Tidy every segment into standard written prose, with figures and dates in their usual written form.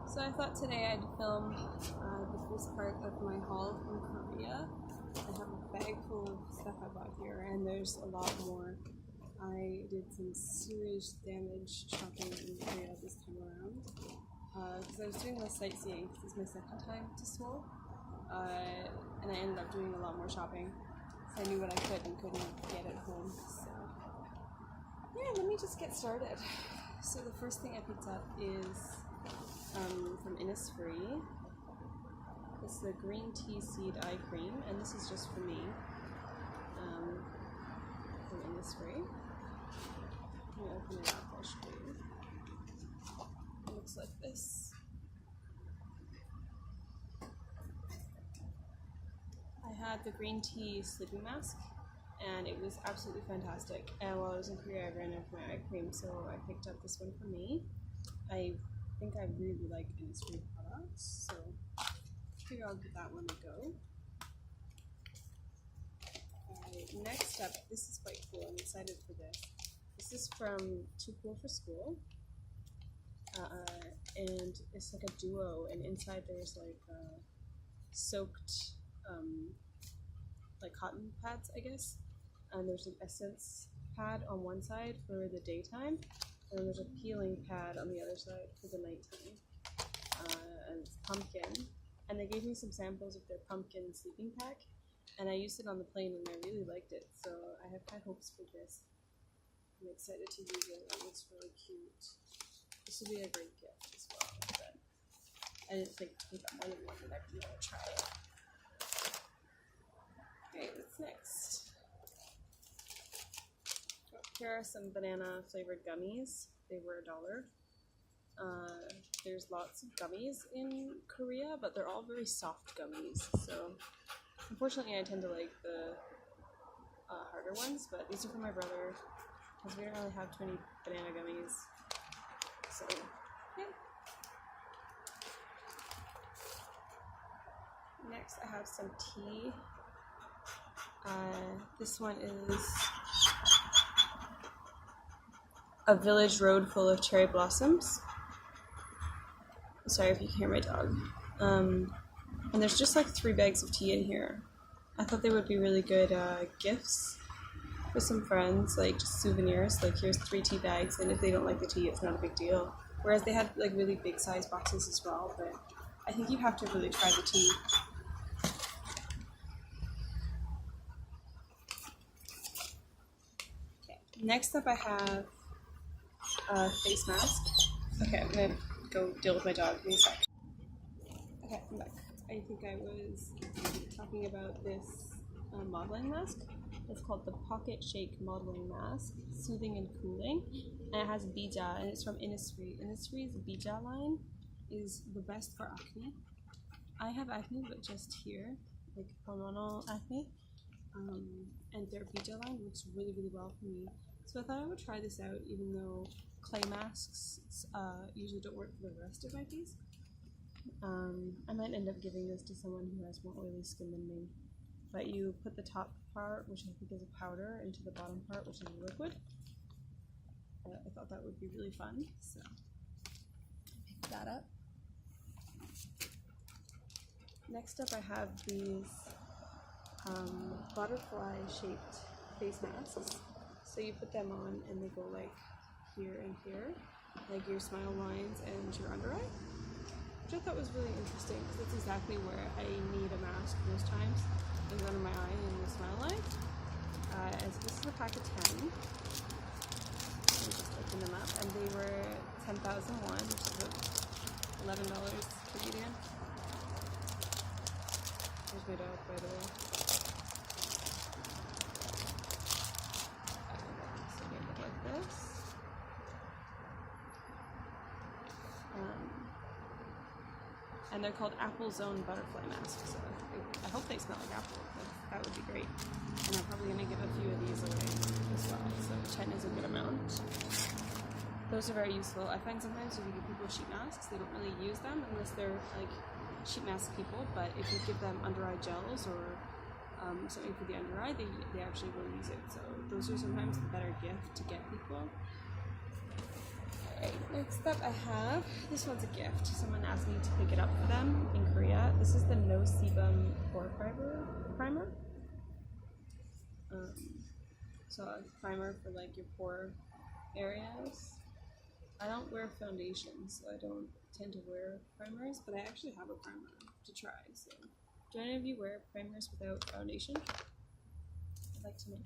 So I thought today I'd film the first part of my haul from Korea. I have a bag full of stuff I bought here, and there's a lot more. I did some serious damage shopping in Korea this time around because I was doing less sightseeing because it's my second time to Seoul, and I ended up doing a lot more shopping. So I knew what I could and couldn't get at home. So yeah, let me just get started. So the first thing I picked up is from Innisfree. It's the green tea seed eye cream, and this is just for me. From Innisfree. Let me open it up, I'll show you. It looks like this. I had the green tea sleeping mask, and it was absolutely fantastic. And while I was in Korea, I ran out of my eye cream, so I picked up this one for me. I think I really like Innisfree products, so I figure I'll give that one a go. Next up, this is quite cool. I'm excited for this. This is from Too Cool for School, and it's like a duo. And inside there's like soaked, like cotton pads, I guess. And there's an essence pad on one side for the daytime, and then there's a peeling pad on the other side for the nighttime. And it's pumpkin. And they gave me some samples of their pumpkin sleeping pack, and I used it on the plane and I really liked it. So I have high hopes for this. I'm excited to use it. It looks really cute. This would be a great gift as well. But I didn't think I got more than one, and I really want to try it. Okay, what's next? Here are some banana flavored gummies. They were $1. There's lots of gummies in Korea, but they're all very soft gummies. So unfortunately, I tend to like the harder ones, but these are for my brother because we don't really have too many banana gummies. So yeah. Next, I have some tea. This one is a village road full of cherry blossoms. Sorry if you can hear my dog. And there's just like 3 bags of tea in here. I thought they would be really good gifts for some friends, like just souvenirs. Like here's 3 tea bags, and if they don't like the tea, it's not a big deal. Whereas they had like really big size boxes as well, but I think you have to really try the tea. Next up I have a face mask. Okay, I'm gonna go deal with my dog. Give me a sec. Okay, I'm back. I think I was talking about this modeling mask. It's called the Pocket Shake Modeling Mask. Soothing and cooling. And it has Bija, and it's from Innisfree. Innisfree's Bija line is the best for acne. I have acne, but just here, like hormonal acne. And their Bija line works really, really well for me. So I thought I would try this out, even though clay masks usually don't work for the rest of my face. I might end up giving this to someone who has more oily skin than me. But you put the top part, which I think is a powder, into the bottom part, which is a liquid. I thought that would be really fun, so I picked that up. Next up I have these butterfly-shaped face masks. So you put them on and they go like here and here, like your smile lines and your under eye, which I thought was really interesting because that's exactly where I need a mask most times, is under my eye and the smile line. And so this is a pack of 10. Let me just open them up, and they were 10,001, which is about $11 Canadian. There's my dog, by the way. So they look like this. And they're called Apple Zone Butterfly Masks. So I hope they smell like apple. That would be great. And I'm probably going to give a few of these away as well. So 10 is a good amount. Those are very useful. I find sometimes if you give people sheet masks, they don't really use them unless they're like sheet mask people. But if you give them under eye gels or something for the under eye, they actually will use it. So those are sometimes the better gift to get people. Alright, next up I have, this one's a gift. Someone asked me to pick it up for them in Korea. This is the No Sebum Pore Primer. So a primer for like your pore areas. I don't wear foundation, so I don't tend to wear primers, but I actually have a primer to try. So, do any of you wear primers without foundation? I'd like to know.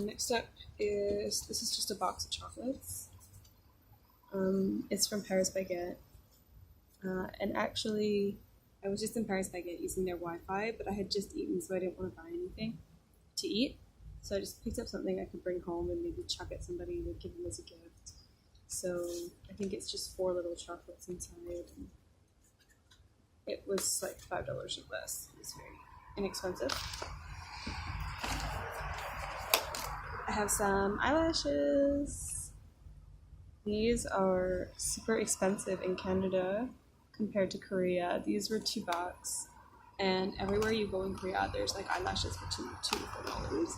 Next up is, this is just a box of chocolates. It's from Paris Baguette. And actually, I was just in Paris Baguette using their Wi-Fi, but I had just eaten, so I didn't want to buy anything to eat. So I just picked up something I could bring home and maybe chuck at somebody and give them as a gift. So I think it's just 4 little chocolates inside. And it was like $5 or less. It was very inexpensive. I have some eyelashes. These are super expensive in Canada compared to Korea. These were $2. And everywhere you go in Korea, there's like eyelashes for $2 to $4.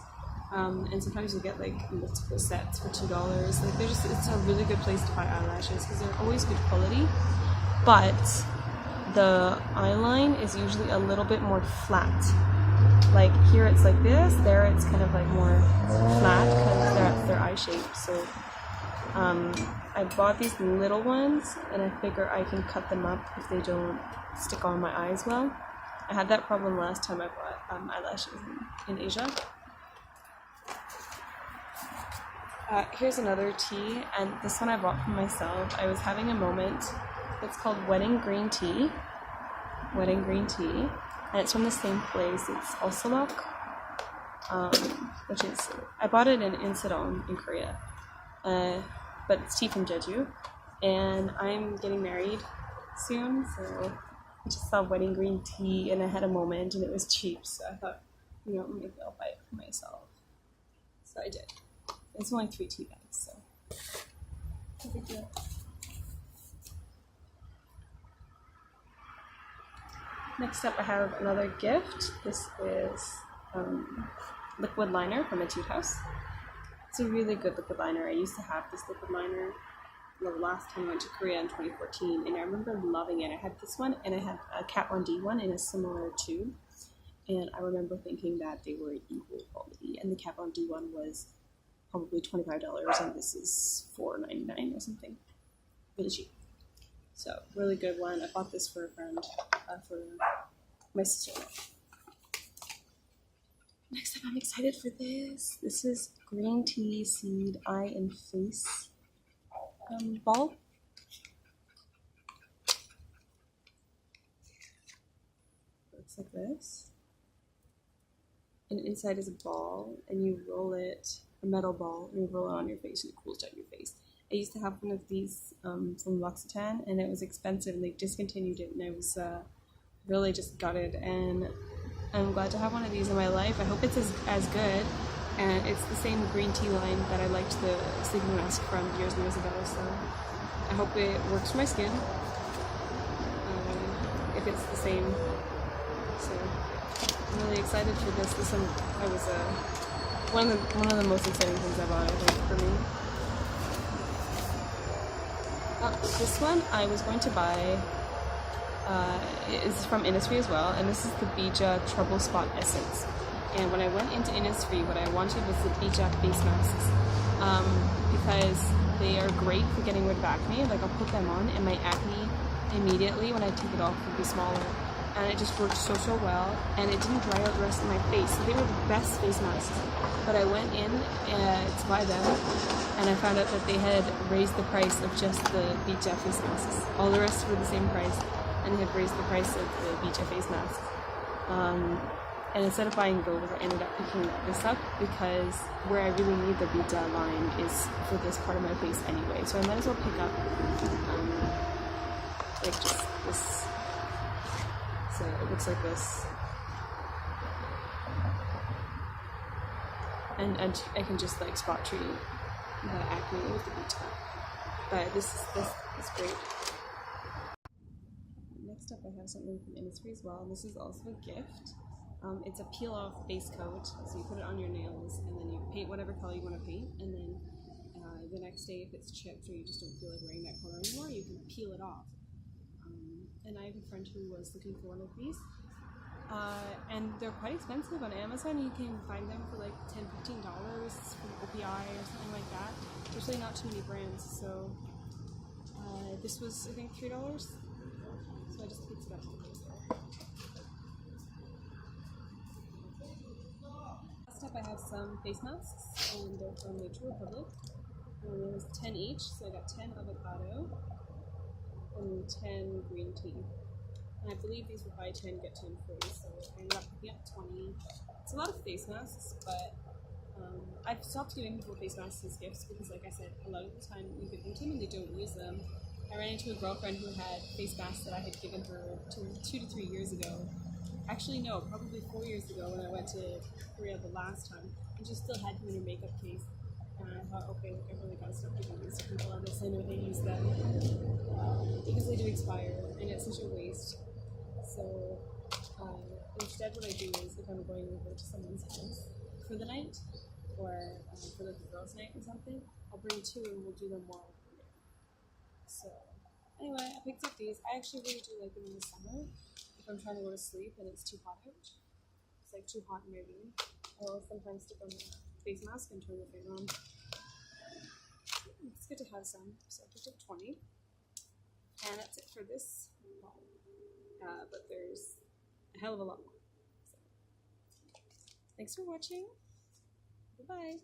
And sometimes you get like multiple sets for $2. Like it's a really good place to buy eyelashes because they're always good quality. But the eyeline is usually a little bit more flat. Like here it's like this, there it's kind of like more flat because they're eye shaped. So I bought these little ones and I figure I can cut them up if they don't stick on my eyes well. I had that problem last time I bought eyelashes in Asia. Here's another tea, and this one I bought for myself. I was having a moment. It's called Wedding Green Tea. Wedding Green Tea. And it's from the same place. It's Osolok, which is, I bought it in Insadong in Korea. But it's tea from Jeju. And I'm getting married soon, so I just saw Wedding Green Tea and I had a moment and it was cheap. So I thought, you know, maybe I'll buy it for myself. So I did. It's only 3 tea bags, so no big deal. Next up I have another gift. This is liquid liner from Etude House. It's a really good liquid liner. I used to have this liquid liner the last time I went to Korea in 2014, and I remember loving it. I had this one and I had a Kat Von D one in a similar tube, and I remember thinking that they were equal quality, and the Kat Von D one was probably $25 and this is $4.99 or something. Really cheap. So, really good one. I bought this for a friend, for my sister. Next up, I'm excited for this. This is Green Tea Seed Eye and Face ball. Looks like this. And inside is a ball, and you roll it, a metal ball, and you roll it on your face, and it cools down your face. I used to have one of these from L'Occitane, and it was expensive, and they discontinued it, and I was really just gutted, and I'm glad to have one of these in my life. I hope it's as good, and it's the same green tea line that I liked the sleeping mask from years and years ago, so I hope it works for my skin, if it's the same. So I'm really excited for this. This one was one of the most exciting things I bought, I think, for me. This one I was going to buy is from Innisfree as well, and this is the Bija Trouble Spot Essence. And when I went into Innisfree, what I wanted was the Bija face masks, because they are great for getting rid of acne. Like, I'll put them on and my acne immediately when I take it off would be smaller. And it just worked so well, and it didn't dry out the rest of my face. So they were the best face masks. But I went in to buy them, and I found out that they had raised the price of just the Bija face masks. All the rest were the same price, and they had raised the price of the Bija face masks. And instead of buying those, I ended up picking this up because where I really need the Bija line is for this part of my face anyway. So I might as well pick up like just this. So it looks like this, and I can just like spot treat the acne with the Bija. But this is great. Next up, I have something from Innisfree as well, and this is also a gift. It's a peel-off base coat, so you put it on your nails, and then you paint whatever color you want to paint, and then the next day if it's chipped or you just don't feel like wearing that color anymore, you can peel it off. And I have a friend who was looking for one of these. And they're quite expensive on Amazon. You can find them for like $10, $15 from OPI or something like that. There's really not too many brands, so this was I think $3. So I just picked it up. Last up I have some face masks, and they're from Nature Republic. And there was 10 each, so I got 10 avocado and 10 green tea. And I believe these were buy 10, get 10 free, so I ended up picking up 20. It's a lot of face masks, but I've stopped giving people face masks as gifts because, like I said, a lot of the time you give them to them and they don't use them. I ran into a girlfriend who had face masks that I had given her 2 to 3 years ago. Actually, no, probably 4 years ago when I went to Korea the last time, and she still had them in her makeup case. And I thought, okay, I really gotta stop giving these to people unless I know they use them, because they do expire and it's such a waste. So instead what I do is if I'm going over to someone's house for the night or for like a girls' night or something, I'll bring 2 and we'll do them while we're there. So anyway, I picked up these. I actually really do like them in the summer if I'm trying to go to sleep and it's too hot out. It's like too hot in my room. I'll sometimes stick on the face mask and turn the fan on. It's good to have some. So I picked up 20. And that's it for this haul. But there's a hell of a lot more. So, thanks for watching. Bye-bye.